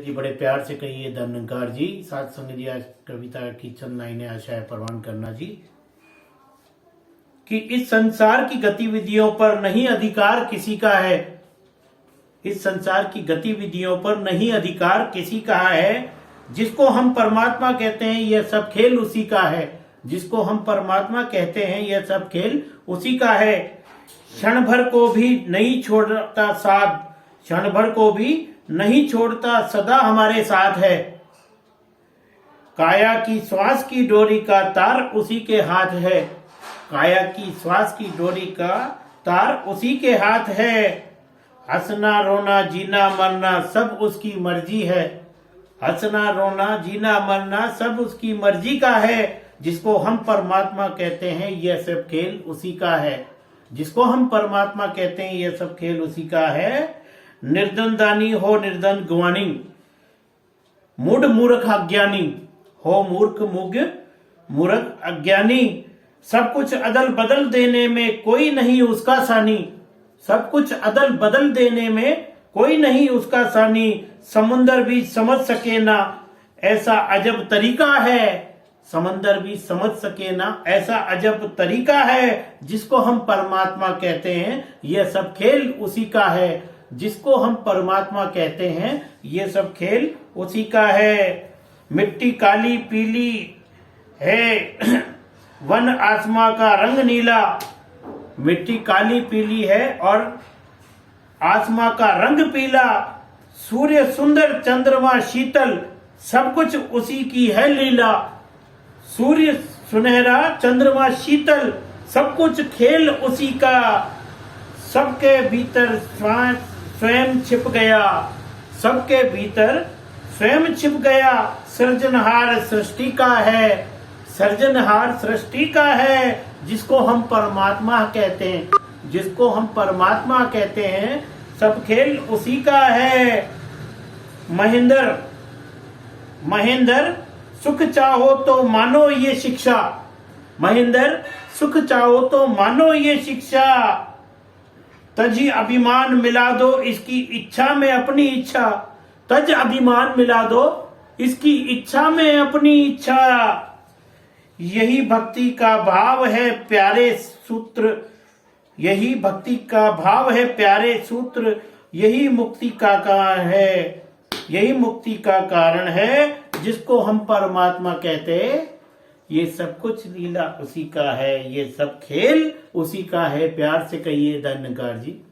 जी बड़े प्यार से कहिए धन्यकार जी। साथ संग जी आज कविता की चंद लाइनें आशा है परवान करना जी कि इस संसार की गतिविधियों पर नहीं अधिकार किसी का है। इस संसार की गतिविधियों पर नहीं अधिकार किसी का है। जिसको हम परमात्मा कहते हैं यह सब खेल उसी का है। जिसको हम परमात्मा कहते हैं यह सब खेल उसी का है। क्षण भर को भी नहीं छोड़ता साथ, क्षण भर को भी नहीं छोड़ता, सदा हमारे साथ है। काया की श्वास की डोरी का तार उसी के हाथ है। काया की श्वास की डोरी का तार उसी के हाथ है। हंसना रोना जीना मरना सब उसकी मर्जी है। हंसना रोना जीना मरना सब उसकी मर्जी का है। जिसको हम परमात्मा कहते हैं यह सब खेल उसी का है। जिसको हम परमात्मा कहते हैं यह सब खेल उसी का है। निर्धन दानी हो निर्धन गुवानी, मूढ़ मूर्ख अज्ञानी हो मूर्ख मुग मूर्ख अज्ञानी। सब कुछ अदल बदल देने में कोई नहीं उसका सानी। सब कुछ अदल बदल देने में कोई नहीं उसका सानी। समुंदर भी समझ सके ना ऐसा अजब तरीका है। समंदर भी समझ सके ना ऐसा अजब तरीका है। जिसको हम परमात्मा कहते हैं यह सब खेल उसी का है। जिसको हम परमात्मा कहते हैं ये सब खेल उसी का है। मिट्टी काली पीली है वन आसमां का रंग नीला। मिट्टी काली पीली है और आसमां का रंग पीला। सूर्य सुंदर चंद्रमा शीतल सब कुछ उसी की है लीला। सूर्य सुनहरा चंद्रमा शीतल सब कुछ खेल उसी का। सबके भीतर स्वयं छिप गया। सबके भीतर स्वयं छिप गया। सृजनहार सृष्टि का है। सृजनहार सृष्टि का है। जिसको हम परमात्मा कहते हैं, जिसको हम परमात्मा कहते हैं सब खेल उसी का है। महेंद्र महेंद्र सुख चाहो तो मानो ये शिक्षा। महेंद्र सुख चाहो तो मानो ये शिक्षा। तज अभिमान मिला दो इसकी इच्छा में अपनी इच्छा। तज अभिमान मिला दो इसकी इच्छा में अपनी इच्छा। यही भक्ति का भाव है प्यारे सूत्र। यही भक्ति का भाव है प्यारे सूत्र। यही मुक्ति का कारण है। यही मुक्ति का कारण है। जिसको हम परमात्मा कहते हैं ये सब कुछ लीला उसी का है। ये सब खेल उसी का है। प्यार से कहिए धन्यकार जी।